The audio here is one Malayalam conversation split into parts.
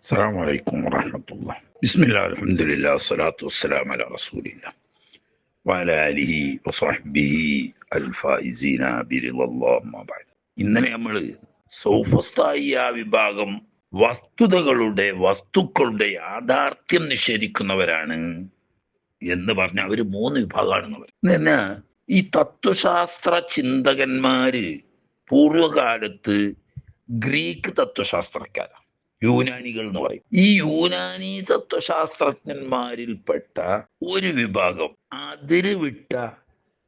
السلام عليكم ورحمة الله. بسم الله الحمد لله الصلاة والسلام على رسول الله وعلى آله وصحبه الفائزين برضا الله ما بعد. ഇന്നലെ നമ്മൾ സൗഫസ്തായിയ വിഭാഗം വസ്തുക്കളുടെ യാഥാർത്ഥ്യം നിഷേധിക്കുന്നവരാണ് എന്ന് പറഞ്ഞ അവര് 3 വിഭാഗമാണെന്ന് പറഞ്ഞു. ഈ തത്വശാസ്ത്ര ചിന്തകന്മാര് പൂർവകാലത്ത് ഗ്രീക്ക് തത്വശാസ്ത്രക്കാരാണ്, യൂനാനികൾ എന്ന് പറയും. ഈ യൂനാനി തത്വശാസ്ത്രജ്ഞന്മാരിൽപ്പെട്ട ഒരു വിഭാഗം അതിരുവിട്ട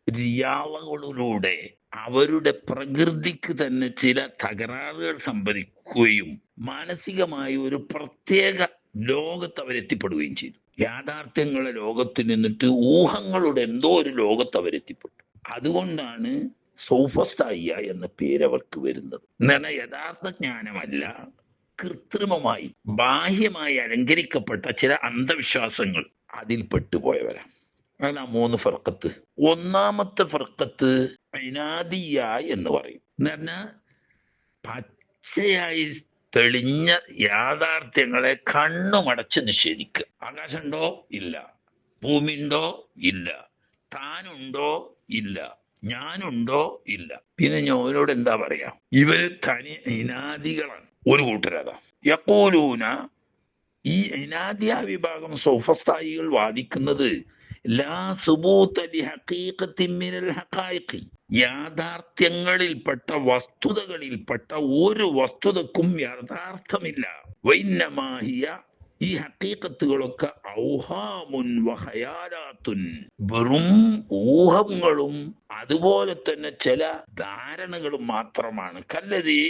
റിയാളകളിലൂടെ അവരുടെ പ്രകൃതിക്ക് തന്നെ ചില തകരാറുകൾ സംഭവിക്കുകയും മാനസികമായ ഒരു പ്രത്യേക ലോകത്ത് അവരെത്തിപ്പെടുകയും ചെയ്തു. യാഥാർത്ഥ്യങ്ങളുടെ ലോകത്ത് നിന്നിട്ട് ഊഹങ്ങളുടെ എന്തോ ഒരു ലോകത്ത് അവരെത്തിപ്പെട്ടു. അതുകൊണ്ടാണ് സൗഫസ്തായിയ എന്ന പേര് അവർക്ക് വരുന്നത്. എന്നാൽ യഥാർത്ഥ ജ്ഞാനമല്ല, കൃത്രിമമായി ബാഹ്യമായി അലങ്കരിക്കപ്പെട്ട ചില അന്ധവിശ്വാസങ്ങൾ അതിൽ പെട്ടുപോയവരാണ്. അതാണ് 3 ഫർക്കത്ത്. ഒന്നാമത്തെ ഫർക്കത്ത് ഇനാദിയ എന്ന് പറയും. എന്ന് പറഞ്ഞാൽ പച്ചയായി തെളിഞ്ഞ യാഥാർത്ഥ്യങ്ങളെ കണ്ണുമടച്ച് നിഷേധിക്കുക. ആകാശമുണ്ടോ? ഇല്ല. ഭൂമി ഉണ്ടോ? ഇല്ല. താനുണ്ടോ? ഇല്ല. ഞാനുണ്ടോ? ഇല്ല. പിന്നെ ഞാനോട് എന്താ പറയാ? ഇവര് തനി ഇനാദികളാണ്. ഒരു കൂട്ടരതാ യഖൂലൂന. ഈ ഇനാദിയ വിഭാഗം സൗഫസ്തായികൾ വാദിക്കുന്നത് ലാ സുബൂത ലിഹഖീഖത്തിൻ മിനൽ ഹഖായിഖി, യാഥാർത്ഥ്യങ്ങളിൽപ്പെട്ട വസ്തുതകളിൽപ്പെട്ട ഒരു വസ്തുതക്കും യാഥാർത്ഥ്യമില്ല. വഇന്നമാ ഹിയ, ഈ ഹഖീഖത്തുകളൊക്കെ ഔഹാമുൻ വഖയാലാത്തുൻ, വെറും ഊഹങ്ങളും അതുപോലെ തന്നെ ചില ധാരണകളും മാത്രമാണ്. കല്ലദീ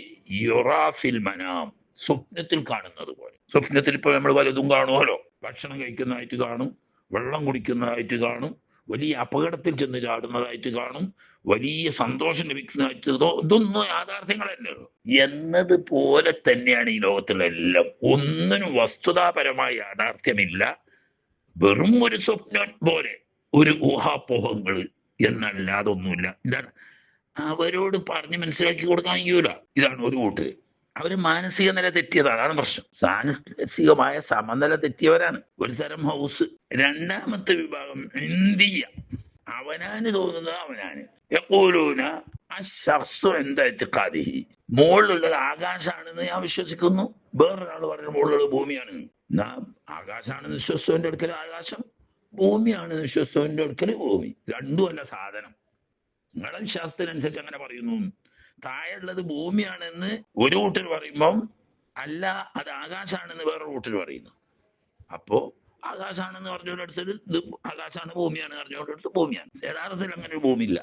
യുറാഫിൽ മനാം, സ്വപ്നത്തിൽ കാണുന്നത് പോലെ. സ്വപ്നത്തിൽ ഇപ്പൊ നമ്മൾ പലതും കാണുമല്ലോ. ഭക്ഷണം കഴിക്കുന്നതായിട്ട് കാണും, വെള്ളം കുടിക്കുന്നതായിട്ട് കാണും, വലിയ അപകടത്തിൽ ചെന്ന് ചാടുന്നതായിട്ട് കാണും, വലിയ സന്തോഷം ലഭിക്കുന്നതായിട്ട്. ഇതൊന്നും യാഥാർത്ഥ്യങ്ങളല്ലല്ലോ എന്നതുപോലെ തന്നെയാണ് ഈ ലോകത്തുള്ള എല്ലാം. ഒന്നിനും വസ്തുതാപരമായ യാഥാർത്ഥ്യമില്ല. വെറും ഒരു സ്വപ്നം പോലെ, ഒരു ഊഹാപോഹങ്ങൾ എന്നല്ലാതെ ഒന്നുമില്ല. ഇതാണ് അവരോട് പറഞ്ഞ് മനസ്സിലാക്കി കൊടുക്കാൻ കഴിയൂല. ഇതാണ് ഒരു കൂട്ടര്. അവര് മാനസിക നില തെറ്റിയതാണ്, അതാണ് പ്രശ്നം. മാനസികമായ സമനില തെറ്റിയവരാണ്. ഒരു തരം ഹൗസ്. രണ്ടാമത്തെ വിഭാഗം ഇന്ത്യ, അവനാന് തോന്നുന്നത് അവനാന്. യഖൂലൂന അശ്ശഖ്സു ഇൻദ ഇഅ്തിഖാദിഹി, മുകളിലുള്ളത് ആകാശാണെന്ന് ഞാൻ വിശ്വസിക്കുന്നു, വേറൊരാൾ പറഞ്ഞ മുകളിലുള്ളത് ഭൂമിയാണ്. ആകാശാണെന്ന് വിശ്വസിച്ചവന്റെ അടുക്കൽ ആകാശം, ഭൂമിയാണെന്ന് വിശ്വസിച്ചവന്റെ അടുക്കൽ ഭൂമി. രണ്ടുമല്ല സാധനം. നിങ്ങളുടെ വിശ്വാസത്തിനനുസരിച്ച് അങ്ങനെ പറയുന്നു. താഴെയുള്ളത് ഭൂമിയാണെന്ന് ഒരു കൂട്ടർ പറയുമ്പം അല്ല, അത് ആകാശാണെന്ന് വേറൊരു കൂട്ടർ പറയുന്നു. അപ്പോ ആകാശാണെന്ന് പറഞ്ഞവരടുത്തത് ഇത് ആകാശാണ്, ഭൂമിയാണ് പറഞ്ഞവരടുത്ത് ഭൂമിയാണ്. യഥാർത്ഥത്തിൽ അങ്ങനെ ഒരു ഭൂമിയില്ല.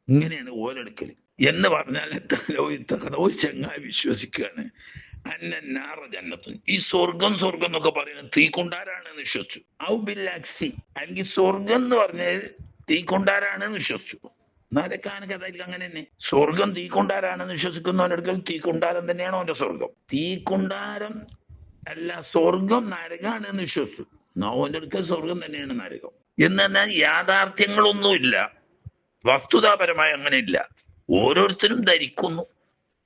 ഇങ്ങനെയാണ് ഓരെടുക്കൽ. എന്ന് പറഞ്ഞാൽ ചങ്ങായി വിശ്വസിക്കുകയാണ് അന്നാറ ജന്നത്തുൻ, ഈ സ്വർഗം എന്നൊക്കെ പറയുന്നത് തീക്കൊണ്ടാരാണെന്ന് വിശ്വസിച്ചു. ഔ ബില്ലാക്സി, അല്ലെങ്കിൽ സ്വർഗം എന്ന് പറഞ്ഞാൽ തീക്കൊണ്ടാരാണെന്ന് വിശ്വസിച്ചു. നരക്കാനൊക്കെ അങ്ങനെ തന്നെ. സ്വർഗം തീക്കൊണ്ടാരാണെന്ന് വിശ്വസിക്കുന്നവനെടുക്കൽ തീക്കൊണ്ടാരം തന്നെയാണോ അവന്റെ സ്വർഗം? തീക്കൊണ്ടാരം അല്ല, സ്വർഗം നരകാണെന്ന് വിശ്വസിച്ചു. ഓന്റെ അടുക്കൽ സ്വർഗം തന്നെയാണ് നരകം. എന്ന് പറഞ്ഞാൽ യാഥാർത്ഥ്യങ്ങളൊന്നുമില്ല, വസ്തുതാപരമായി അങ്ങനെ ഇല്ല. ഓരോരുത്തരും ധരിക്കുന്നു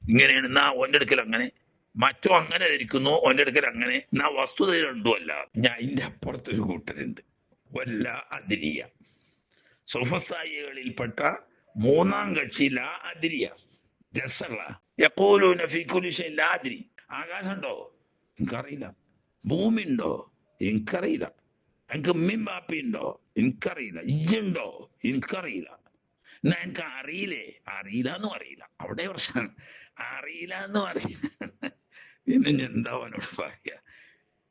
ഇങ്ങനെയാണ്, എന്നാ ഓന്റെ അടുക്കൽ അങ്ങനെ, മറ്റോ അങ്ങനെ ധരിക്കുന്നു, ഓന്റെ അടുക്കൽ അങ്ങനെ. എന്നാ വസ്തുത രണ്ടുമല്ല. ഞാൻ അതിന്റെ അപ്പുറത്തൊരു കൂട്ടരുണ്ട്, വല്ല അതിരിയ. സൗഫസ്തായികളിൽപ്പെട്ട 3ാം കക്ഷി ലാ അദ്രിയ, രസള്ള. യഖൂലൂന ഫീ കുല്ലി ഷൈഇൻ ലാ അദ്രി, ആകാശമുണ്ടോ? എനിക്കറിയില്ല. ഭൂമി ഉണ്ടോ? എനിക്കറിയില്ല. എനിക്ക് ഉമ്മയും ബാപ്പയും ഉണ്ടോ? എനിക്കറിയില്ല. ഇജ്ജുണ്ടോ? എനിക്കറിയില്ല. എന്നാ എനിക്ക് അറിയില്ലേ? അറിയില്ല. അവിടെ പ്രശ്നം. അറിയില്ല എന്ന് പറയില്ല. പിന്നെ എന്താ അവനോട് പറയാ?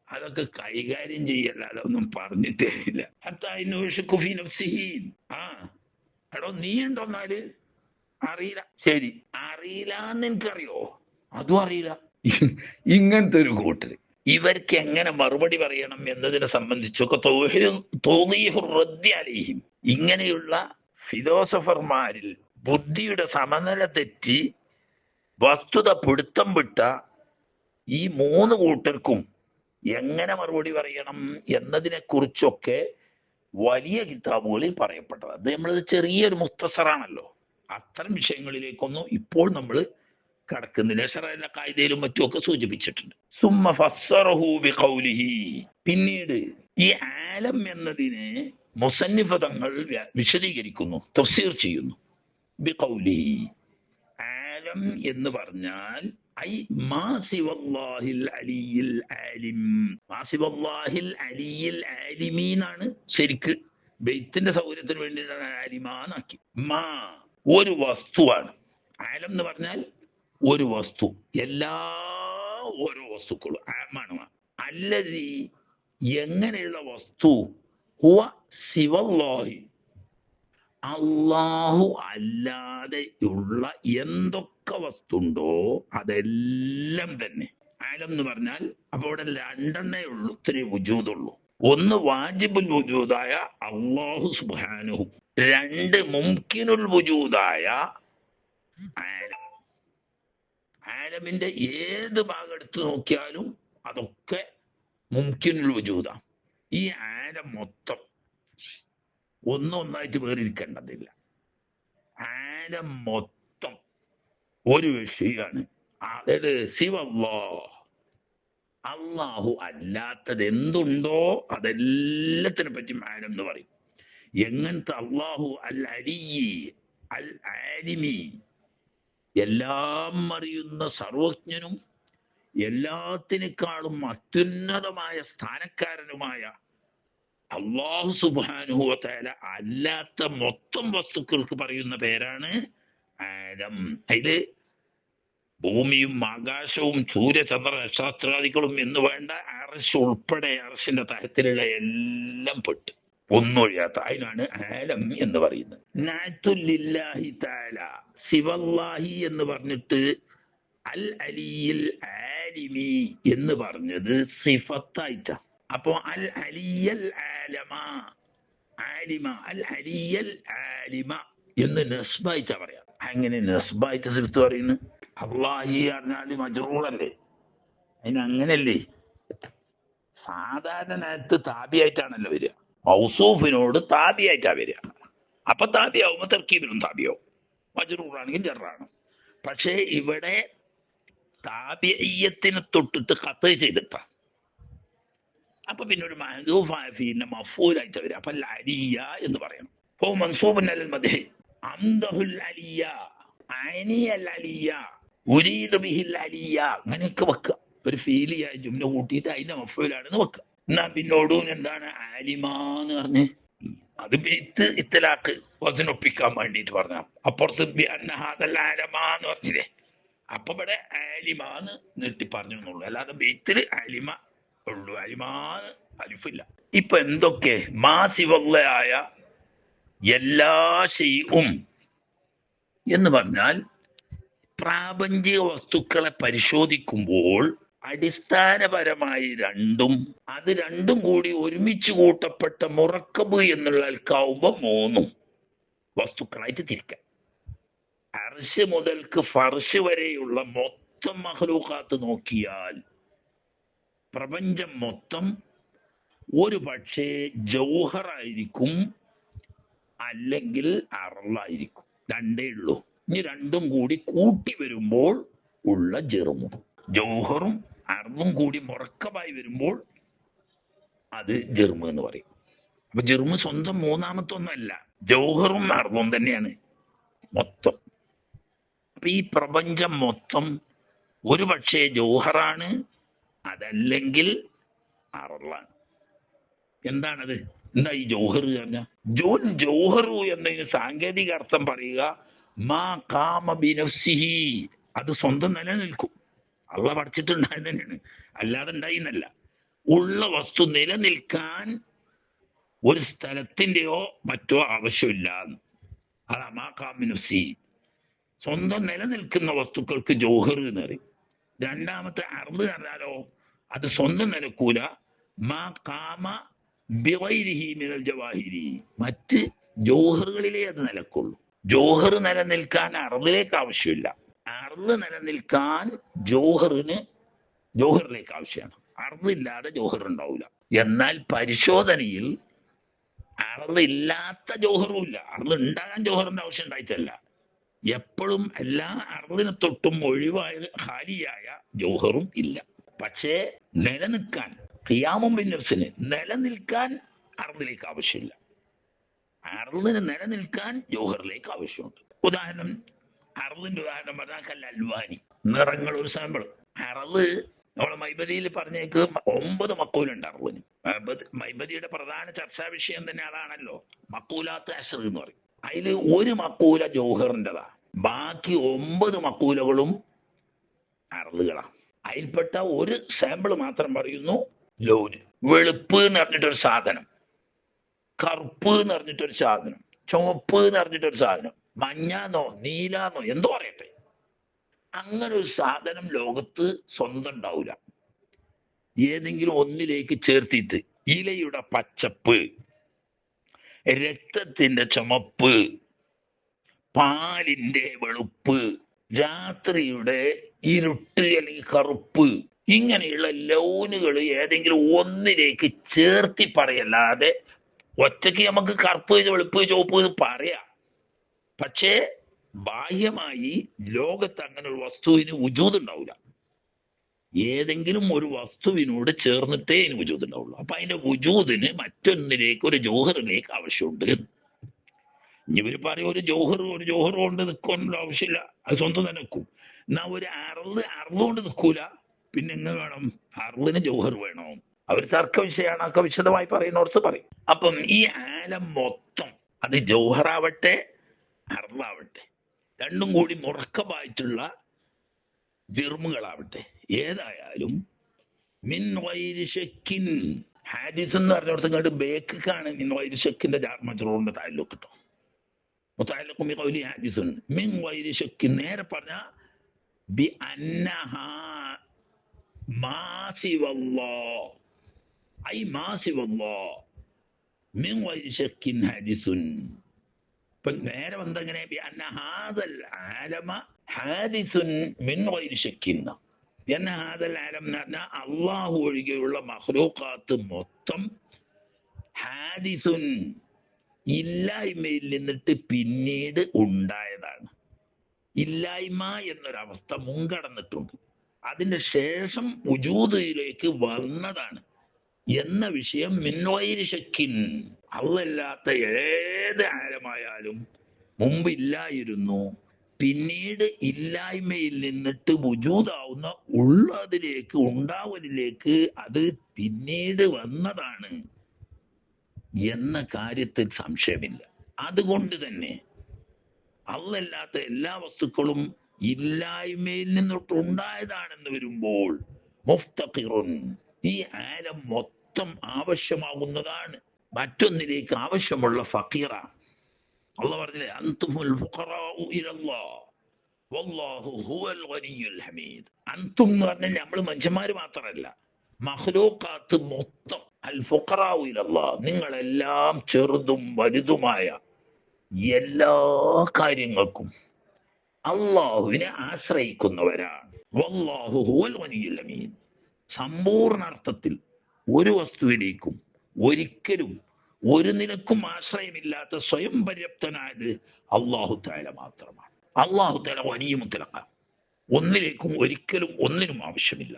അതൊക്കെ കൈകാര്യം ചെയ്യല്ലാതെ ഒന്നും പറഞ്ഞിട്ടേ ഇല്ല. എടോ നീ ഉണ്ടോന്നാല് അറിയില്ല. ശരി, അറിയില്ല എന്ന് എനിക്കറിയോ? അതും അറിയില്ല. ഇങ്ങനത്തെ ഒരു കൂട്ടര്. ഇവർക്ക് എങ്ങനെ മറുപടി പറയണം എന്നതിനെ സംബന്ധിച്ചൊക്കെ അലൈഹിം, ഇങ്ങനെയുള്ള ഫിലോസഫർമാരിൽ ബുദ്ധിയുടെ സമനില തെറ്റി വസ്തുത പിടുത്തം വിട്ട ഈ 3 കൂട്ടർക്കും എങ്ങനെ മറുപടി പറയണം എന്നതിനെ കുറിച്ചൊക്കെ വലിയ കിതാബുകളിൽ പറയപ്പെട്ടത്. അത് നമ്മളത് ചെറിയൊരു മുഖ്തസറാണല്ലോ. അത്തരം വിഷയങ്ങളിലേക്കൊന്നും ഇപ്പോൾ നമ്മൾ കടക്കുന്നില്ല. ശറഅയിലെ ഖായിദയിലും മറ്റുമൊക്കെ സൂചിപ്പിച്ചിട്ടുണ്ട്. സുമ്മ ഫസ്സറഹു ബിഖൗലിഹി, പിന്നീട് ഈ ആലം എന്നതിനെ മുസന്നിഫ് തങ്ങൾ വിശദീകരിക്കുന്നു, തഫ്സീർ ചെയ്യുന്നു. ബിഖൗലിഹി, ആലം എന്ന് പറഞ്ഞാൽ ഐ മാ സിവല്ലാഹിൽ അലിയിൽ ആലിം, മാ സിവല്ലാഹിൽ അലിയിൽ ആലിമീനാണ് ശരിക്ക്. ബെയ്ത്തിന്റെ സൗകര്യത്തിന് വേണ്ടിയിട്ടാണ് ആലിമാനാക്കി. മാ ഒരു വസ്തുവാണ്. ആലം എന്ന് പറഞ്ഞാൽ ഒരു വസ്തു, എല്ലാ ഓരോ വസ്തുക്കളും ആമാണ്. അല്ലദീ എങ്ങനെയുള്ള വസ്തു, ഹുവ സിവല്ലാഹി അള്ളാഹു അല്ലാതെ ഉള്ള എന്തൊക്കെ വസ്തുണ്ടോ അതെല്ലാം തന്നെ ആലം എന്ന് പറഞ്ഞാൽ. അപ്പൊ ഇവിടെ രണ്ടെണ്ണേ ഉള്ളൂ, ഇത്രേ വുജൂദുള്ളൂ. ഒന്ന് വാജിബുൽ വുജൂദായ അള്ളാഹു സുബ്ഹാനഹു, രണ്ട് മുംകിനുൽ വുജൂദായ ആലം. ആലമിന്റെ ഏത് ഭാഗം എടുത്ത് നോക്കിയാലും അതൊക്കെ മുംകിനുൽ വുജൂദാ. ഈ ആലം മൊത്തം ഒന്നൊന്നായിട്ട് വേറിരിക്കേണ്ടതില്ല. ആലം മൊത്തം ഒരു വിഷയമാണ്. അതായത് സിവല്ലാഹ്, അള്ളാഹു അല്ലാത്തത് എന്തുണ്ടോ അതെല്ലാത്തിനെ പറ്റി ആലം എന്ന് പറയും. എങ്ങനത്തെ അള്ളാഹു അൽ അലിയി അൽ ആലിമി, എല്ലാം അറിയുന്ന സർവജ്ഞനും എല്ലാത്തിനേക്കാളും അത്യുന്നതമായ സ്ഥാനക്കാരനുമായ അള്ളാഹു സുബ്ഹാനഹു വ തആല അല്ലാത്ത മൊത്തം വസ്തുക്കൾക്ക് പറയുന്ന പേരാണ് ആലം. അതില് ഭൂമിയും ആകാശവും സൂര്യചന്ദ്ര നക്ഷത്രാദികളും എന്ന് വേണ്ട അർശ് ഉൾപ്പെടെ അർശിന്റെ തഹത്തിലുള്ള എല്ലാം പെട്ട് ഒന്നൊഴിയാത്ത, അതിനാണ് ആലം എന്ന് പറയുന്നത്. നാത്തുലില്ലാഹി തആല, സിവല്ലാഹി എന്ന് പറഞ്ഞിട്ട് അൽ അലിയിൽ ആലിമി എന്ന് പറഞ്ഞത് സിഫത്തായിട്ടാ. അപ്പോ അൽ അലിയൽ ആലമ, ആലിമ, അൽ അലിയൽ ആലിമ എന്ന് നസ്ബായിട്ടാ പറയാം. അങ്ങനെ നസ്ബായിട്ട് സിഫത്ത് പറയുന്നു. അള്ളാഹി പറഞ്ഞാല് മജ്റൂറല്ലേ, അതിന് അങ്ങനല്ലേ. സാധാരണ നേരത്ത് താബിയായിട്ടാണല്ലോ വരിക, മൗസൂഫിനോട് താബിയായിട്ടാ വരിക. അപ്പൊ താബിയാവുമ്പോ തർക്കീബിലും താബിയാവും, മജ്റൂറാണെങ്കിൽ ജറാണ്. പക്ഷേ ഇവിടെ താബിയത്തിന് തൊട്ടിട്ട് ഖത്ത് ചെയ്തിട്ടാ. അപ്പൊ പിന്നെ ഒരു മഹ്ദൂഫായ ഫീലിനെ മഫ്ഊലായിട്ട് വരിക. അപ്പൊ അലിയ എന്ന് പറയണം. ഓ മൻസൂബുൻ അലൽ മദ്ഹി അംദഹുൽ അലിയ, അനിയൽ അലിയ, ഉരീദു ബിഹിൽ അലിയ, അങ്ങനെയൊക്കെ വെക്കുക. ഒരു ഫീലിയ ജുംല കൂട്ടിയിട്ട് അതിന്റെ മഫ്ഊലാണെന്ന് വെക്കുക. എന്നാ പിന്നോടൂ എന്താണ് ആലിമാന്ന് പറഞ്ഞ്, അത് ബെയ്ത്ത് ഇത്തലാഖ് വസനൊപ്പിക്കാൻ വേണ്ടിയിട്ട് പറഞ്ഞ. അപ്പുറത്ത് ആലമാന്ന് പറഞ്ഞില്ലേ, അപ്പൊ ഇവിടെ ആലിമാന്ന് നീട്ടി പറഞ്ഞു എന്നുള്ളൂ, അല്ലാതെ ബെയ്ത്തില് ആലിമ ഉള്ളൂ, അലിമാന്ന് അലിഫില്ല. ഇപ്പൊ എന്തൊക്കെ മാസിവള്ളയായ എല്ലാ ശൈഉം എന്ന് പറഞ്ഞാൽ പ്രാപഞ്ചിക വസ്തുക്കളെ പരിശോധിക്കുമ്പോൾ അടിസ്ഥാനപരമായി രണ്ടും, അത് രണ്ടും കൂടി ഒരുമിച്ച് കൂട്ടപ്പെട്ട മുറക്കബ് എന്നുള്ള അൽക്കാവുമ്പോ മൂന്നും വസ്തുക്കളായിട്ട് തിരിക്കാം. അർശ് മുതൽക്ക് ഫർശ് വരെയുള്ള മൊത്തം മഖ്ലൂഖാത്ത് നോക്കിയാൽ പ്രപഞ്ചം മൊത്തം ഒരു പക്ഷേ ജൗഹറായിരിക്കും, അല്ലെങ്കിൽ അർളായിരിക്കും. രണ്ടേ ഉള്ളൂ. ഇനി രണ്ടും കൂടി കൂട്ടി വരുമ്പോൾ ഉള്ള ജിർമും, ജൗഹറും അർളും കൂടി മുറക്കബായി വരുമ്പോൾ അത് ജിർമ് എന്ന് പറയും. അപ്പൊ ജിർമ് സ്വന്തം മൂന്നാമത്തെ ഒന്നല്ല, ജൗഹറും അർളും തന്നെയാണ് മൊത്തം. അപ്പൊ ഈ പ്രപഞ്ചം മൊത്തം ഒരു പക്ഷേ ജൗഹറാണ്, അതല്ലെങ്കിൽ അർളാണ്. എന്താണത്? എന്താ ഈ ജൗഹർ പറഞ്ഞ? ജൗഹറു എന്നതിന് സാങ്കേതിക അർത്ഥം പറയുക മാ ഖാമ ബിനഫ്സിഹി, അത് സ്വന്തം നിലനിൽക്കും. അള്ളാഹ് പഠിച്ചിട്ടുണ്ടായത് തന്നെയാണ്, അല്ലാതെ ഉണ്ടായിന്നല്ല. ഉള്ള വസ്തു നിലനിൽക്കാൻ ഒരു സ്ഥലത്തിന്റെയോ മറ്റോ ആവശ്യമില്ല. അതാ മാ ഖാമ ബിനഫ്സിഹി. സ്വന്തം നിലനിൽക്കുന്ന വസ്തുക്കൾക്ക് ജൗഹർ എന്ന് പറയും. രണ്ടാമത്തെ അർള് പറഞ്ഞാലോ അത് സ്വന്തം നിലക്കൂല. മാ ഖാമ ബിഗൈരിഹി മിനൽ ജവാഹിരി, മറ്റ് ജൗഹറുകളിലേ അത് നിലക്കുള്ളൂ. ജൗഹർ നിലനിൽക്കാൻ അർളിലേക്ക് ആവശ്യമില്ല, അർള് നിലനിൽക്കാൻ ജൗഹറിലേക്ക് ആവശ്യമാണ്. അർളില്ലാതെ ജൗഹർ ഉണ്ടാവില്ല. എന്നാൽ പരിശോധനയിൽ അർളില്ലാത്ത ജൗഹറും ഇല്ല. അർള് ഉണ്ടാകാൻ ജൗഹറിന്റെ ആവശ്യം ഉണ്ടായിട്ടല്ല, എപ്പോഴും എല്ലാ അർദിനെ തൊട്ടും ഒഴിവായ ഖാലിയായ ജൗഹറും ഇല്ല. പക്ഷേ നിലനിൽക്കാൻ ഖിയാമും ബിന്നഫ്സിന് നിലനിൽക്കാൻ അർദിലേക്ക് ആവശ്യമില്ല. അർദിന് നിലനിൽക്കാൻ ജൗഹറിലേക്ക് ആവശ്യമുണ്ട്. ഉദാഹരണം, അർദിന്റെ ഉദാഹരണം പറഞ്ഞാൽ അൽവാനി, നിറങ്ങൾ ഒരു സാമ്പിൾ. അറള് നമ്മളെ മൈബദിയിൽ പറഞ്ഞേക്ക് 9 മക്കൂലുണ്ട് അർദിന്. മൈബദിയുടെ പ്രധാന ചർച്ചാ വിഷയം തന്നെ അതാണല്ലോ, മക്കൂലാത്ത് അശ്ർ എന്ന് പറയും. അതിൽ ഒരു മക്കൂല ജൗഹറിൻ്റെതാ, ബാക്കി 9 മക്കൂലകളും അർളുകളാണ്. അതിൽപ്പെട്ട ഒരു സാമ്പിൾ മാത്രം പറയുന്നു. ലോന്, വെളുപ്പ് എന്ന് പറഞ്ഞിട്ടൊരു സാധനം, കറുപ്പ് എന്ന് പറഞ്ഞിട്ടൊരു സാധനം, ചുവപ്പ് എന്ന് പറഞ്ഞിട്ടൊരു സാധനം, മഞ്ഞാന്നോ നീലാന്നോ എന്തോ പറയട്ടെ, അങ്ങനെ ഒരു സാധനം ലോകത്ത് സ്വന്തം ഉണ്ടാവില്ല. ഏതെങ്കിലും ഒന്നിലേക്ക് ചേർത്തിട്ട് ഇലയുടെ പച്ചപ്പ്, രക്തത്തിന്റെ ചുമപ്പ്, പാലിന്റെ വെളുപ്പ്, രാത്രിയുടെ ഇരുട്ട് അല്ലെങ്കിൽ കറുപ്പ്, ഇങ്ങനെയുള്ള ലോനുകൾ ഏതെങ്കിലും ഒന്നിലേക്ക് ചേർത്തി പറയല്ലാതെ ഒറ്റയ്ക്ക് നമുക്ക് കറുപ്പ് വെളുപ്പ് ചുവപ്പ് എന്ന് പറയാം. പക്ഷേ ബാഹ്യമായി ലോകത്ത് അങ്ങനെ ഒരു വസ്തുവിന് വുജൂദ് ഉണ്ടാവില്ല. ഏതെങ്കിലും ഒരു വസ്തുവിനോട് ചേർന്നിട്ടേ അതിന് വുജൂദ് ഉണ്ടാവുള്ളൂ. അപ്പൊ അതിന്റെ വുജൂദിന് മറ്റൊന്നിലേക്ക്, ഒരു ജൗഹറിലേക്ക് ആവശ്യമുണ്ട്. ഇവര് പറയും ഒരു ജൗഹർ കൊണ്ട് നിൽക്കാനുള്ള ആവശ്യമില്ല, അത് സ്വന്തം തന്നെ നിൽക്കും. എന്നാ ഒരു അറുകൊണ്ട് നിൽക്കൂല, പിന്നെ എങ്ങനെ വേണം? അറുതിന് ജൗഹർ വേണോ? അവർ തർക്ക വിഷയമാണ്, ഒക്കെ വിശദമായി പറയുന്നോർത്ത് പറയും. അപ്പം ഈ ആലം മൊത്തം അത് ജൗഹറാവട്ടെ അറുതാവട്ടെ, രണ്ടും കൂടി മുറക്കമായിട്ടുള്ള ജിർമുകളാവട്ടെ, ഏതായാലും മിൻ ഗൈരി ശക്കിൻ, ഹാദിസ് എന്ന് പറഞ്ഞിടത്ത് ഇങ്ങോട്ട് ബേക്കാണ് മിൻ ഗൈരി ശക്കിന്റെ മജ്റൂറിന്റെ താലൂക്ക് കേട്ടോ. മുതഅല്ലിഖും ബിഖൗലി ഹാദിസുൻ മിൻ ഗൈരി ശക്കിൻ, നേരെ പറഞ്ഞ ബി അന്നഹാ മാ സിവല്ലാഹ്, ഐ മാ സിവല്ലാഹ് മിൻ ഗൈരി ശക്കിൻ ഹാദിസുൻ. ഇപ്പൊ നേരെ വന്നെങ്ങനെ? ബി അന്ന ഹാദൽ ആലമ ഹാദിസുൻ മിൻ ഗൈരി ശക്കിൻ. എന്ന ഹാദൽ ആലം എന്ന് പറഞ്ഞാൽ അള്ളാഹു ഒഴികെയുള്ള മഖ്ലൂഖാത്ത് മൊത്തം ഹാദിസുൻ, ഇല്ലായ്മയിൽ നിന്നിട്ട് പിന്നീട് ഉണ്ടായതാണ്. ഇല്ലായ്മ എന്നൊരവസ്ഥ മുൻകടന്നിട്ടുണ്ട്, അതിന്റെ ശേഷം വുജൂദിലേക്ക് വന്നതാണ് എന്ന വിഷയം മിൻ ഗൈരി ശക്കിൻ. അല്ലാത്ത ഏത് ആലമായാലും മുമ്പ് ഇല്ലായിരുന്നു, പിന്നീട് ഇല്ലായ്മയിൽ നിന്നിട്ട് വുജൂദാവുന്ന ഉള്ളതിലേക്ക്, ഉണ്ടാവലിലേക്ക് അത് പിന്നീട് വന്നതാണ് എന്ന കാര്യത്തിൽ സംശയമില്ല. അതുകൊണ്ട് തന്നെ അല്ലാത്ത എല്ലാ വസ്തുക്കളും ഇല്ലായ്മയിൽ നിന്നിട്ട് ഉണ്ടായതാണെന്ന് വരുമ്പോൾ മുഫ്തഖിറുൻ, ഈ ആലം മൊത്തം ആവശ്യമാകുന്നതാണ്, മറ്റൊന്നിലേക്ക് ആവശ്യമുള്ള ഫഖീറ. അള്ളാഹു പറഞ്ഞില്ലേ, അൻതുമുൽ ഫുഖറാഉ ഇലല്ലാഹ് വല്ലാഹു ഹുവൽ ഗനിയ്യുൽ ഹമീദ്. അൻതും എന്ന് പറഞ്ഞാൽ നമ്മൾ മനുഷ്യന്മാര് മാത്രമല്ല, മഖ്ലൂഖാത്ത് മൊത്തം അൽ ഫുഖറാഉ ഇലല്ലാഹ്, നിങ്ങളെല്ലാം ചെറുതും വലുതുമായ എല്ലാ കാര്യങ്ങൾക്കും അള്ളാഹുവിനെ ആശ്രയിക്കുന്നവരാണ്. വല്ലാഹു ഹുവൽ ഗനിയ്യുൽ ഹമീദ്. സമ്പൂർണാർത്ഥത്തിൽ ഒരു വസ്തുവിലേക്കും ഒരിക്കലും ഒരു നിലക്കും ആശ്രയമില്ലാത്ത സ്വയം പര്യാപ്തനായത് അള്ളാഹു തആല മാത്രമാണ്. അള്ളാഹു തആല വലിയ മുത്തലഖ, ഒന്നിലേക്കും ഒരിക്കലും ഒന്നിനും ആവശ്യമില്ല.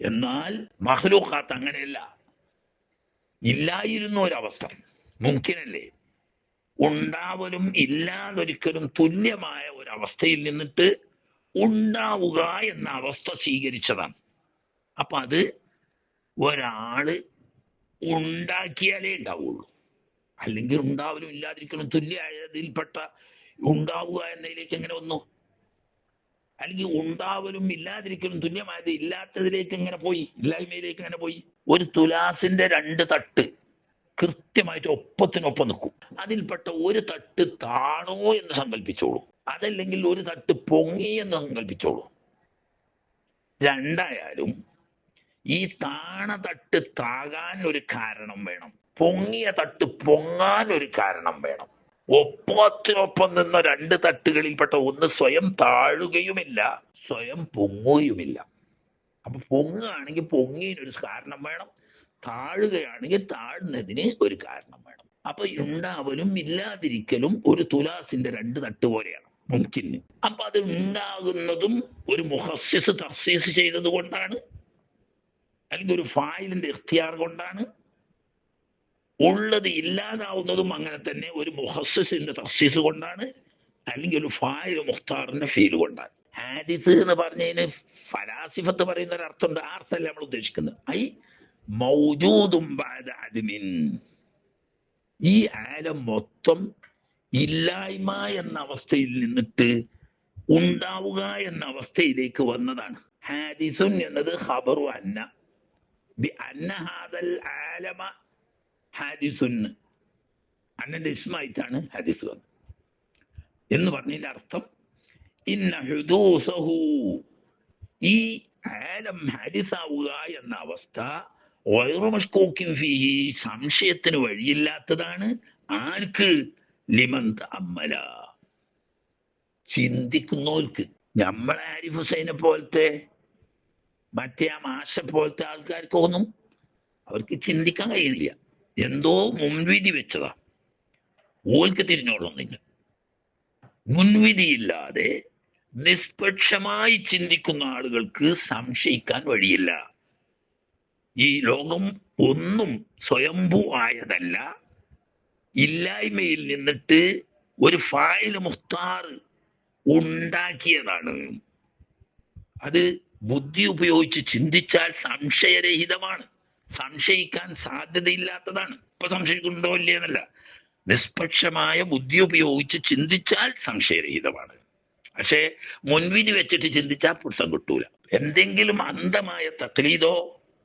എന്നാൽ മഖ്ലൂഖാത്ത് അങ്ങനെയല്ല. ഇല്ലായിരുന്ന ഒരവസ്ഥ മുംകിനല്ലേ, ഉണ്ടാവലും ഇല്ലാതൊരിക്കലും തുല്യമായ ഒരവസ്ഥയിൽ നിന്നിട്ട് ഉണ്ടാവുക എന്ന അവസ്ഥ സ്വീകരിച്ചതാണ്. അപ്പൊ അത് ഒരാള് ഉണ്ടാക്കിയാലേ ഉണ്ടാവുള്ളൂ, അല്ലെങ്കിൽ ഉണ്ടാവലും ഇല്ലാതിരിക്കലും തുല്യമായതിൽപ്പെട്ട ഉണ്ടാവുക എന്നതിലേക്ക് എങ്ങനെ വന്നു? അല്ലെങ്കിൽ ഉണ്ടാവലും ഇല്ലാതിരിക്കലും തുല്യമായത് ഇല്ലാത്തതിലേക്ക് എങ്ങനെ പോയി? ഇല്ലായ്മയിലേക്ക് എങ്ങനെ പോയി? ഒരു തുലാസിന്റെ 2 തട്ട് കൃത്യമായിട്ട് ഒപ്പത്തിനൊപ്പം നിൽക്കും. അതിൽപ്പെട്ട ഒരു തട്ട് താണോ എന്ന് സങ്കല്പിച്ചോളൂ, അതല്ലെങ്കിൽ ഒരു തട്ട് പൊങ്ങി എന്ന് സങ്കല്പിച്ചോളൂ. രണ്ടായാലും ഈ താണ തട്ട് താകാൻ ഒരു കാരണം വേണം, പൊങ്ങിയ തട്ട് പൊങ്ങാൻ ഒരു കാരണം വേണം. ഒപ്പത്തിനൊപ്പം നിന്ന 2 തട്ടുകളിൽപ്പെട്ട ഒന്ന് സ്വയം താഴുകയുമില്ല, സ്വയം പൊങ്ങുകയുമില്ല. അപ്പൊ പൊങ്ങുകയാണെങ്കിൽ പൊങ്ങിയതിനൊരു കാരണം വേണം, താഴുകയാണെങ്കിൽ താഴുന്നതിന് ഒരു കാരണം വേണം. അപ്പൊ ഉണ്ടാവലും ഇല്ലാതിരിക്കലും ഒരു തുലാസിന്റെ 2 തട്ട് പോലെയാണ്. മുംകിന്. അപ്പൊ അത് ഉണ്ടാകുന്നതും ഒരു മുഹസ്സിസ് തഖ്സീസ് ചെയ്തത് കൊണ്ടാണ്, അല്ലെങ്കിൽ ഒരു ഫായിലിന്റെ ഇഖ്തിയാർ കൊണ്ടാണ്. ഉള്ളത് ഇല്ലാതാവുന്നതും അങ്ങനെ തന്നെ ഒരു മുഹസ്സിസിന്റെ തഖ്സീസ് കൊണ്ടാണ്, അല്ലെങ്കിൽ ഒരു ഫായിൽ മുഖ്താറിന്റെ ഫീൽ കൊണ്ടാണ്. ഹാദിസ് എന്ന് പറഞ്ഞതിന് ഫലാസിഫത്ത് പറയുന്ന ഒരു അർത്ഥമുണ്ട്. ആ അർത്ഥമല്ല നമ്മൾ ഉദ്ദേശിക്കുന്നത്. ഐ മൗജൂദും ബഅദ അദ്മിൻ. ഈ ആലം മൊത്തം ഇല്ലായ്മ എന്ന അവസ്ഥയിൽ നിന്നിട്ട് ഉണ്ടാവുക എന്ന അവസ്ഥയിലേക്ക് വന്നതാണ്. ഹാദിസുൻ എന്നത് ഖബറു അന്ന ബി അന്ന ഹാദൽ ആലമ ഹാദിസുൻ, അന്നന്റെ ഇസ്മായിട്ടാണ് ഹാദിസ് വന്നത് എന്ന് പറഞ്ഞതിന്റെ അർത്ഥം ഇന്ന ഹുദൂസഹു, ഈ ആലം ഹാദിസാവുക എന്ന അവസ്ഥ ഗൈറു മഷ്കൂക്കിൻ ഫീഹി, സംശയത്തിന് വഴിയില്ലാത്തതാണ്. ആർക്ക്? ലിമൻ തഅമ്മല, ചിന്തിക്കുന്നവർക്ക്. നമ്മളെ ആരിഫ് ഹുസൈനെ പോലത്തെ മറ്റേ ആ മാഷ പോലത്തെ ആൾക്കാർക്കൊന്നും അവർക്ക് ചിന്തിക്കാൻ കഴിയില്ല. എന്തോ മുൻവിധി വെച്ചതാ, ഓൾക്ക് തിരിഞ്ഞോളൊന്നില്ല. മുൻവിധിയില്ലാതെ നിഷ്പക്ഷമായി ചിന്തിക്കുന്ന ആളുകൾക്ക് സംശയിക്കാൻ വഴിയില്ല. ഈ ലോകം ഒന്നും സ്വയംഭൂ ആയതല്ല, ഇല്ലായ്മയിൽ നിന്നിട്ട് ഒരു ഫായിൽ മുഖ്താർ ഉണ്ടാക്കിയതാണ്. അത് ബുദ്ധി ഉപയോഗിച്ച് ചിന്തിച്ചാൽ സംശയരഹിതമാണ്, സംശയിക്കാൻ സാധ്യതയില്ലാത്തതാണ്. ഇപ്പൊ സംശയിക്കുന്നുണ്ടോ ഇല്ലയെന്നല്ല, നിഷ്പക്ഷമായ ബുദ്ധി ഉപയോഗിച്ച് ചിന്തിച്ചാൽ സംശയരഹിതമാണ്. പക്ഷേ മുൻവിധി വെച്ചിട്ട് ചിന്തിച്ചാൽ പുസ്തകം കിട്ടൂല. എന്തെങ്കിലും അന്ധമായ തക്ലീദോ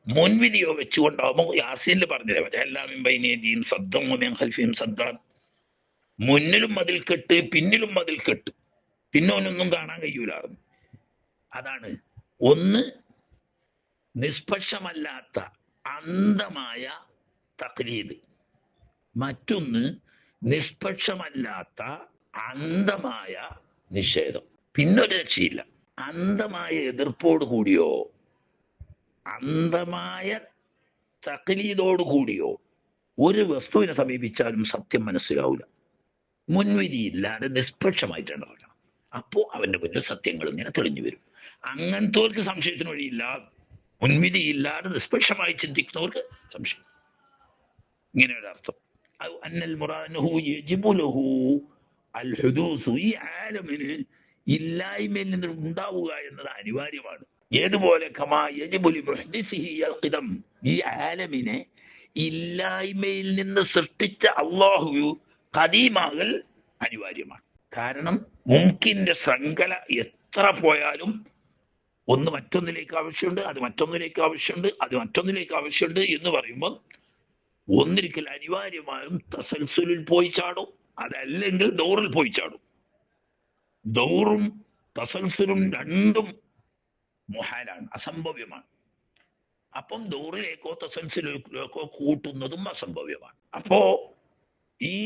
മുൻവിധിയോ വെച്ചുകൊണ്ടാവുമ്പോ യാസീനിൽ പറഞ്ഞില്ലേ, എല്ലാമിൻ സദ്ദം ഖൽഫിഹിം സദ്ദാൻ, മുന്നിലും മതിൽ കെട്ട് പിന്നിലും മതിൽ കെട്ട്, പിന്നോനൊന്നും കാണാൻ കഴിയൂലായിരുന്നു. അതാണ് ഒന്ന് നിഷ്പക്ഷമല്ലാത്ത അന്ധമായ തക്ലീദ്, മറ്റൊന്ന് നിഷ്പക്ഷമല്ലാത്ത അന്ധമായ നിഷേധം. പിന്നൊരു രക്ഷയില്ല. അന്ധമായ എതിർപ്പോട് കൂടിയോ അന്ധമായ തക്ലീദോട് കൂടിയോ ഒരു വസ്തുവിനെ സമീപിച്ചാലും സത്യം മനസ്സിലാവില്ല. മുൻവിധിയില്ലാതെ നിഷ്പക്ഷമായിട്ടാണ് പറയണം. അപ്പോ അവന്റെ മുന്നിൽ സത്യങ്ങൾ ഇങ്ങനെ തെളിഞ്ഞു വരും. അങ്ങനത്തോർക്ക് സംശയത്തിന് വഴിയില്ല. മുൻവിധിയില്ലാതെ നിഷ്പക്ഷമായി ചിന്തിക്കുന്നവർക്ക് സംശയം. ഇങ്ങനെ ഒരർത്ഥം. അന്നൽ മുറാനഹു യജിബു ലഹു അൽ ഹുദൂസു, ഈ ആലമിന് ഇല്ലായ്മയിൽ നിന്ന് ഉണ്ടാവുക എന്നത് അനിവാര്യമാണ്. ഏതുപോലെ കമാ യജിബു ലിമുഹ്ദിസിഹി അൽ ഖിദം, ഈ ആലമിനെ ഇല്ലായ്മയിൽ നിന്ന് സൃഷ്ടിച്ച അല്ലാഹു ഖദീമാകൽ അനിവാര്യമാണ്. കാരണം മുംകിന്റെ ശൃംഖല എത്ര പോയാലും ഒന്ന് മറ്റൊന്നിലേക്ക് ആവശ്യമുണ്ട്, അത് മറ്റൊന്നിലേക്ക് ആവശ്യമുണ്ട്, അത് മറ്റൊന്നിലേക്ക് ആവശ്യമുണ്ട് എന്ന് പറയുമ്പോൾ ഒന്നിരിക്കൽ അനിവാര്യമായും തസൽസുലിൽ പോയി ചാടും, അതല്ലെങ്കിൽ ദൗറിൽ പോയി ചാടും. ദൗറും തസൽസുലും രണ്ടും മുഹാലാണ്, അസംഭവ്യമാണ്. അപ്പം ദൗറിലേക്കോ തസൽസുലിലേക്കോ കൂട്ടുന്നതും അസംഭവ്യമാണ്. അപ്പോ ഈ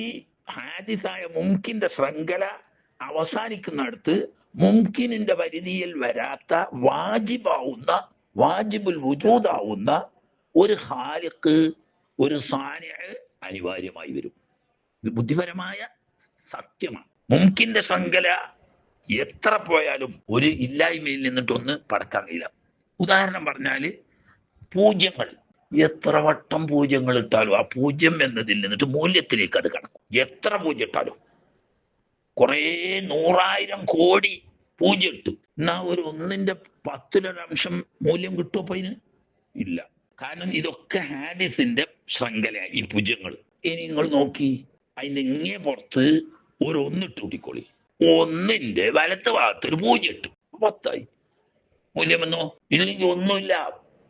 ഹാദിസായ മുംകിന്റെ ശൃംഖല അവസാനിക്കുന്നിടത്ത് മുംകിനിന്റെ പരിധിയിൽ വരാത്ത വാജിബാവുന്ന, വാജിബുൽ വുജൂദാവുന്ന ഒരു ഖാലിഖ്, ഒരു സാനിഅ് അനിവാര്യമായി വരും. ഇത് ബുദ്ധിപരമായ സത്യമാണ്. മുംകിന്റെ ശൃംഖല എത്ര പോയാലും ഒരു ഇല്ലായ്മയിൽ നിന്നിട്ടൊന്ന് പടക്കാൻ കഴിയില്ല. ഉദാഹരണം പറഞ്ഞാല് പൂജ്യങ്ങൾ, എത്ര വട്ടം പൂജ്യങ്ങൾ ഇട്ടാലും ആ പൂജ്യം എന്നതിൽ നിന്നിട്ട് മൂല്യത്തിലേക്ക് അത് കടക്കും. എത്ര പൂജ്യം ഇട്ടാലും, കുറേ 100,000 കോടി പൂജ്യം ഇട്ടു, എന്നാ ഒരു 1/10 മൂല്യം കിട്ടുമോ? അപ്പൊ ഇതിന് ഇല്ല. കാരണം ഇതൊക്കെ ഹാദിസിന്റെ ശൃംഖലയായി ഈ പൂജ്യങ്ങൾ. ഇനി നിങ്ങൾ നോക്കി, അതിന്റെ ഇങ്ങേ പുറത്ത് ഒരു 1 ഇട്ട് കൂട്ടിക്കോളി. 1ന്റെ വലത്തെ ഭാഗത്ത് ഒരു പൂജ്യം ഇട്ടു, 10 മൂല്യം എന്നോ? ഇല്ലെങ്കിൽ ഒന്നുമില്ല,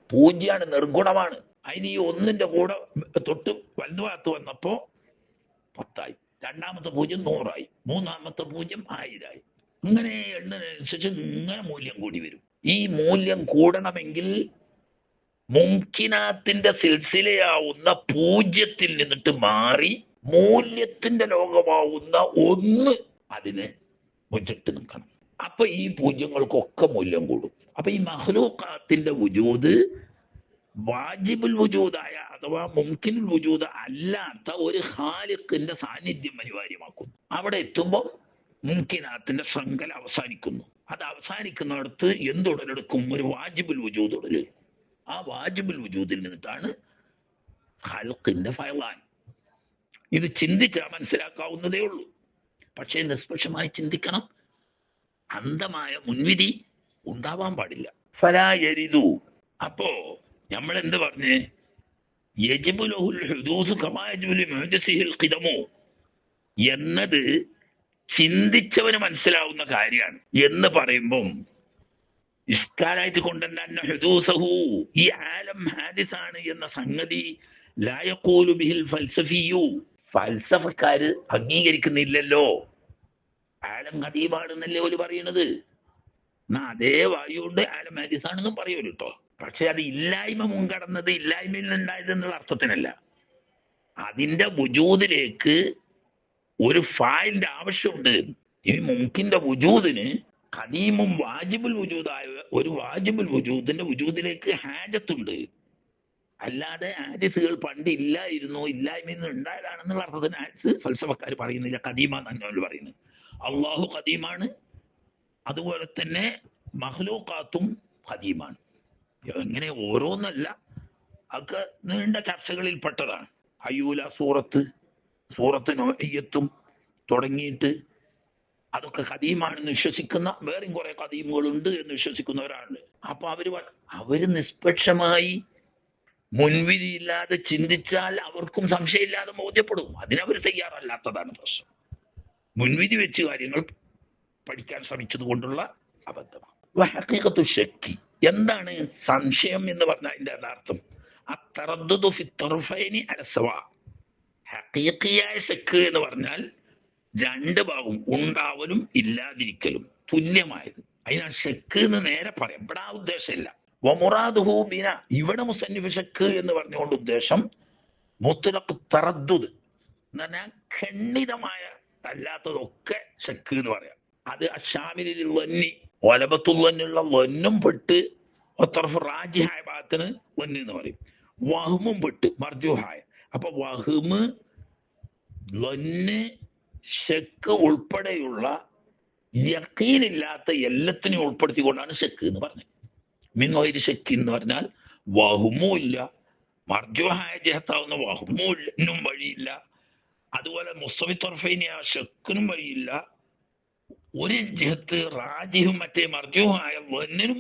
പൂജ്യമാണ്, നിർഗുണമാണ്. അതിന് ഈ 1ന്റെ കൂടെ തൊട്ട് വലതു ഭാഗത്ത് വന്നപ്പോ 10. രണ്ടാമത്തെ പൂജ്യം 100, മൂന്നാമത്തെ പൂജ്യം 1000. ഇങ്ങനെ എണ്ണനുസരിച്ച് ഇങ്ങനെ മൂല്യം കൂടി വരും. ഈ മൂല്യം കൂടണമെങ്കിൽ മുംകിനാത്തിന്റെ സിൽസിലയാവുന്ന പൂജ്യത്തിൽ നിന്നിട്ട് മാറി മൂല്യത്തിന്റെ ലോകമാവുന്ന 1 അതിന് മുന്നിട്ട് നിൽക്കണം. അപ്പൊ ഈ പൂജ്യങ്ങൾക്കൊക്കെ മൂല്യം കൂടും. അപ്പൊ ഈ മഖ്ലൂഖാത്തിന്റെ വുജൂദ് വാജിബുൽ വുജൂദായ അഥവാ മുംകിനുൽ വുജൂദ് അല്ലാത്ത ഒരു ഖാലിഖിന്റെ സാന്നിധ്യം അനിവാര്യമാക്കുന്നു. അവിടെ എത്തുമ്പോൾ മുംകിനാത്തിന്റെ ശൃംഖല അവസാനിക്കുന്നു. അത് അവസാനിക്കുന്നിടത്ത് എന്തുടലെടുക്കും? ഒരു വാജിബുൽ വജൂദ് ഉടലെടുക്കും. ആ വാജിബുൽ വജൂദിൽ നിന്നിട്ടാണ് ഖൽഖിന്റെ ഫയലാൻ. ഇത് ചിന്തിച്ചാൽ മനസ്സിലാക്കാവുന്നതേ ഉള്ളൂ. പക്ഷേ നിഷ്പക്ഷമായി ചിന്തിക്കണം. അന്ധമായ മുൻവിധി ഉണ്ടാവാൻ പാടില്ല. ഫലാ യരിദു. അപ്പോ നമ്മൾ എന്ത് പറഞ്ഞ്? യജിബു ലഹുൽ ഹുദൂസ് കമാ യജിബു ലിമുഹ്ദിസിഹിൽ ഖിദമു എന്നത് ചിന്തിച്ചവന് മനസ്സിലാവുന്ന കാര്യമാണ് എന്ന് പറയുമ്പം ഇഷ്കാലായിട്ട് കൊണ്ടുവന്ന ഹുദൂസഹു, ഈ ആലം ഹാദിസാണ് എന്ന സംഗതി ലാ യഖൂലു ബിഹിൽ ഫൽസഫിയു, ഫൽസഫക്കാര് അംഗീകരിക്കുന്നില്ലല്ലോ. ആലം ഖദീമാണെന്നല്ലേ ഓല് പറയണത്. എന്നാ അതേ വായു കൊണ്ട് ആലം ഹാദിസാണെന്നും പറയുമല്ലോ കേട്ടോ. പക്ഷെ അത് ഇല്ലായ്മ മുൻകടന്നത് ഇല്ലായ്മയിൽ നിന്നുണ്ടായത് എന്നുള്ള അർത്ഥത്തിനല്ല. അതിന്റെ വുജൂദിലേക്ക് ഒരു ഫായിലിന്റെ ആവശ്യമുണ്ട്. ഈ മുംകിന്റെ വുജൂദിന് ഖദീമും വാജിബുൽ വുജൂദായ ഒരു വാജിബുൽ വുജൂദിന്റെ വുജൂദിലേക്ക് ഹാജത്തുണ്ട്. അല്ലാതെ ഹാദിസുകൾ പണ്ട് ഇല്ലായിരുന്നു, ഇല്ലായ്മയിൽ നിന്ന് ഉണ്ടായതാണെന്നുള്ള അർത്ഥത്തിന് ഹാദിസ് ഫൽസഫക്കാർ പറയുന്നില്ല. ഖദീമാന്ന് തന്നെ പറയുന്നത്. അള്ളാഹു ഖദീമാണ്, അതുപോലെ തന്നെ മഖ്ലൂഖാത്തും ഖദീമാണ്. എങ്ങനെ ഓരോന്നല്ല, അതൊക്കെ നീണ്ട ചർച്ചകളിൽ പെട്ടതാണ്. അയ്യൂല സൂറത്ത് നോയ്യത്തും തുടങ്ങിയിട്ട് അതൊക്കെ ഖദീമാണെന്ന് വിശ്വസിക്കുന്ന വേറെയും കുറെ ഖദീമുകളുണ്ട് എന്ന് വിശ്വസിക്കുന്നവരാണ്. അപ്പൊ അവര് നിഷ്പക്ഷമായി മുൻവിധിയില്ലാതെ ചിന്തിച്ചാൽ അവർക്കും സംശയമില്ലാതെ ബോധ്യപ്പെടും. അതിനവർ തയ്യാറല്ലാത്തതാണ് പ്രശ്നം. മുൻവിധി വെച്ച് കാര്യങ്ങൾ പഠിക്കാൻ ശ്രമിച്ചത് കൊണ്ടുള്ള അബദ്ധമാണ്. വഹഖീഖത്തു ശക്കി, എന്താണ് സംശയം എന്ന് പറഞ്ഞാൽ അതിന്റെ യഥാർത്ഥം അത്തറദ്ദുദു ഫി തർഫൈനി അലസവാ. ഹഖീഖിയായ ശക്ക് എന്ന് പറഞ്ഞാൽ രണ്ട് ഭാഗവും ഉണ്ടാവലും ഇല്ലാതിരിക്കലും തുല്യമായത്. അതിനാ ശക്ക് എന്ന് നേരെ പറയാം. ഇവിടെ ആ ഉദ്ദേശമില്ല. വമുറാദുഹു ബിന, ഇവിടെ മുസന്നിഫ് ശക്ക് എന്ന് പറഞ്ഞുകൊണ്ട് ഉദ്ദേശം മുത്ലഖ് തറദ്ദുദ് എന്ന് പറഞ്ഞാൽ ഖണ്ഡിതമായ അല്ലാത്തതൊക്കെ ശക്ക് എന്ന് പറയാം. അത് അശാമിലിൽ വന്നി ഒലബത്തുള്ള വന്നും പെട്ട് ഒത്തറഫ് റാജിഹായ ഭാഗത്തിന് വന്നി എന്ന് പറയും. വഹ്മും പെട്ട് മർജുഹായ. അപ്പൊ വഹ്മ്, വന്ന്, ശക്ക് ഉൾപ്പെടെയുള്ള യഖീനില്ലാത്ത എല്ലാത്തിനെയും ഉൾപ്പെടുത്തിക്കൊണ്ടാണ് ശക്ക് എന്ന് പറഞ്ഞത്. മിൻവൈരി ശക്ക് എന്ന് പറഞ്ഞാൽ വഹ്മും ഇല്ല, മർജുഹായ ജഹത്താവുന്ന വഹ്മും വഴിയില്ല, അതുപോലെ മുസ്തവി തൊർഫൈനി ആ ശക്കിനും വഴിയില്ല. ഒരു ജിഹത്ത് റാജിഹും മറ്റേ മർജുഹായ വന്നിനും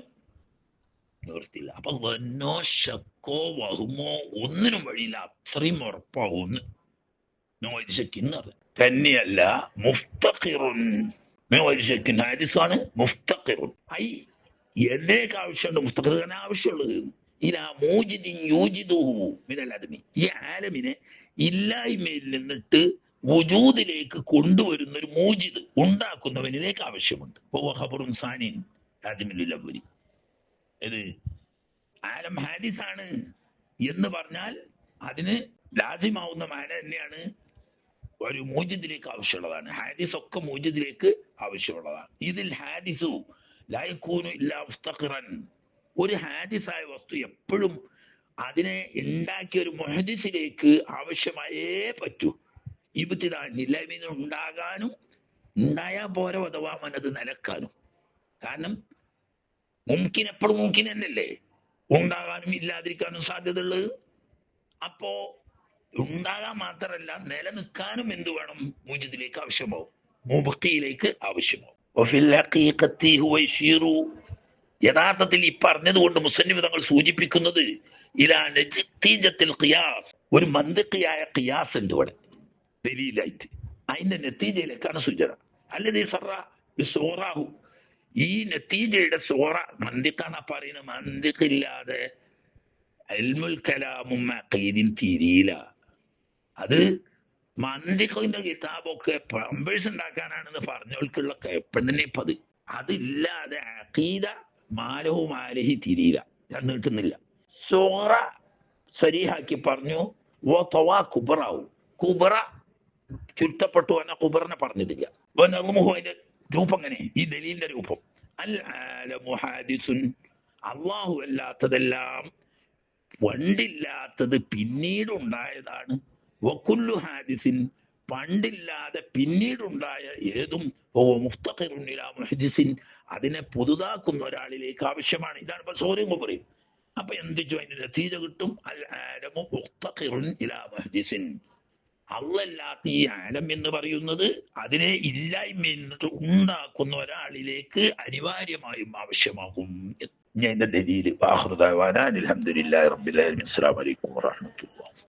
നിവർത്തില്ല. അപ്പൊ വന്നോ ശക്കോ വഹുമോ ഒന്നിനും വഴിയില്ല, അത്രയും ഉറപ്പാവുന്ന് നോയിശക്കിന്ന് പറഞ്ഞു. തന്നെയല്ല മുഫ്തഖിറുൻ, നോയിശക്കിൻ ഹാദിസാണ് മുഫ്തഖിറുൻ. എന്നേക്ക് ആവശ്യമുണ്ട് മുഫ്തഖിറിന് ആവശ്യമുള്ളത്. ഇലാ മൂജിദിൻ യൂജിദുഹു മിനൽ അദ്മി, ഈ ആലമിനെ ഇല്ലായ്മയിൽ നിന്നിട്ട് വുജൂദിലേക്ക് കൊണ്ടുവരുന്ന ഒരു മൂജിദ് ഉണ്ടാക്കുന്നവനിലേക്ക് ആവശ്യമുണ്ട്. ഖബറുൻ സാനിൻ ലാസിമുൽ അവ്വലി. ഇത് ആലം ഹാദിസാണ് എന്ന് പറഞ്ഞാൽ അതിന് ലാസിമാവുന്ന മാന തന്നെയാണ് ഒരു മൂജിദിലേക്ക് ആവശ്യമുള്ളതാണ്. ഹാദിസ് ഒക്കെ മൂജിദിലേക്ക് ആവശ്യമുള്ളതാണ്. ഇതിൽ ഹാദിസു ലാ യകൂനു ഇല്ലാ മുഫ്തഖിറൻ, ഒരു ഹാദിസായ വസ്തു എപ്പോഴും അതിനെ ഉണ്ടാക്കിയ ഒരു മുഹദിസിലേക്ക് ആവശ്യമായേ പറ്റൂ. ഇബ്തിദാഇൻ ഉണ്ടാകാനും ഉണ്ടായാൽ പോരെ അഥവാ മനത് നിലക്കാനും. കാരണം മുംകിൻ എപ്പോഴും മുംകിൻ തന്നെയല്ലേ, ഉണ്ടാകാനും ഇല്ലാതിരിക്കാനും സാധ്യത ഉള്ളത്. അപ്പോ ഉണ്ടാകാൻ മാത്രമല്ല നിലനിൽക്കാനും എന്ത് വേണം? മുജിദിലേക്ക് ആവശ്യമാവും, മുബക്കിയിലേക്ക് ആവശ്യമാവും. യഥാർത്ഥത്തിൽ ഈ പറഞ്ഞത് കൊണ്ട് മുസന്നിഫ് തങ്ങൾ സൂചിപ്പിക്കുന്നത് ഇലാ നതീജത്തുൽ ഖിയാസ്, ഒരു മന്തിഖിയായ ഖിയാസ് ഉണ്ട് ഇവിടെ ദലീലായിട്ട്. അതിന്റെ നതീജയിലേക്കാണ് സൂചന. അല്ലത് സോറാഹു, ഈ നതീജയുടെ സോറ മന്തിഖാണ് പറയുന്നത്. മന്തിഖില്ലാതെ ഇൽമുൽ കലാമും അഖീദിൻ തിരിയില്ല. അത് മന്തിഖിന്റെ കിതാബൊക്കെ പമ്പേഴ്സ് ഉണ്ടാക്കാനാണെന്ന് പറഞ്ഞവർക്കുള്ള എപ്പോഴും തന്നെ ഇപ്പൊ അതില്ലാതെ അഖീദ മാലഹു മാലഹി തിരിയില്ല, കിട്ടുന്നില്ല. സോറ സരീഹാക്കി പറഞ്ഞു. കുബറാവും, കുബറ ചുരുത്തപ്പെട്ടു എന്നാൽ കുബറിനെ പറഞ്ഞിട്ടില്ല. അതിന്റെ രൂപം എങ്ങനെ? ഈ ദലീലിന്റെ രൂപം അൽ ആലമു ഹാദിസുൻ, അള്ളാഹു അല്ലാത്തതെല്ലാം പണ്ടില്ലാത്തത് പിന്നീട് ഉണ്ടായതാണ്. വകുല്ലു ഹാദിസിൻ പണ്ടില്ലാതെ പിന്നീടുണ്ടായ ഏതും ഓ മുഫ്തഖിറുൻ ഇലാ മുഹ്ദിസിൻ, അതിനെ പുതുതാക്കുന്ന ഒരാളിലേക്ക് ആവശ്യമാണ്. ഇതാണ് ഇപ്പൊ സൗകര്യം പറയും. അപ്പൊ എന്ത് അതിന് നതീജ കിട്ടും? അൽ ആലമു മുഫ്തഖിറുൻ ഇലാ മുഹ്ദിസിൻ. അള്ളല്ലാത്ത ഈ ആലം എന്ന് പറയുന്നത് അതിനെ ഇല്ലായ്മയിൽ നിന്നിട്ട് ഉണ്ടാക്കുന്ന ഒരാളിലേക്ക് അനിവാര്യമായും ആവശ്യമാകും. ഞാൻ എന്റെ ദലീല്. അൽഹംദുലില്ലാഹി റബ്ബിൽ ആലമീൻ. അസ്സലാമു അലൈക്കും വറഹ്മത്തുള്ളാഹി.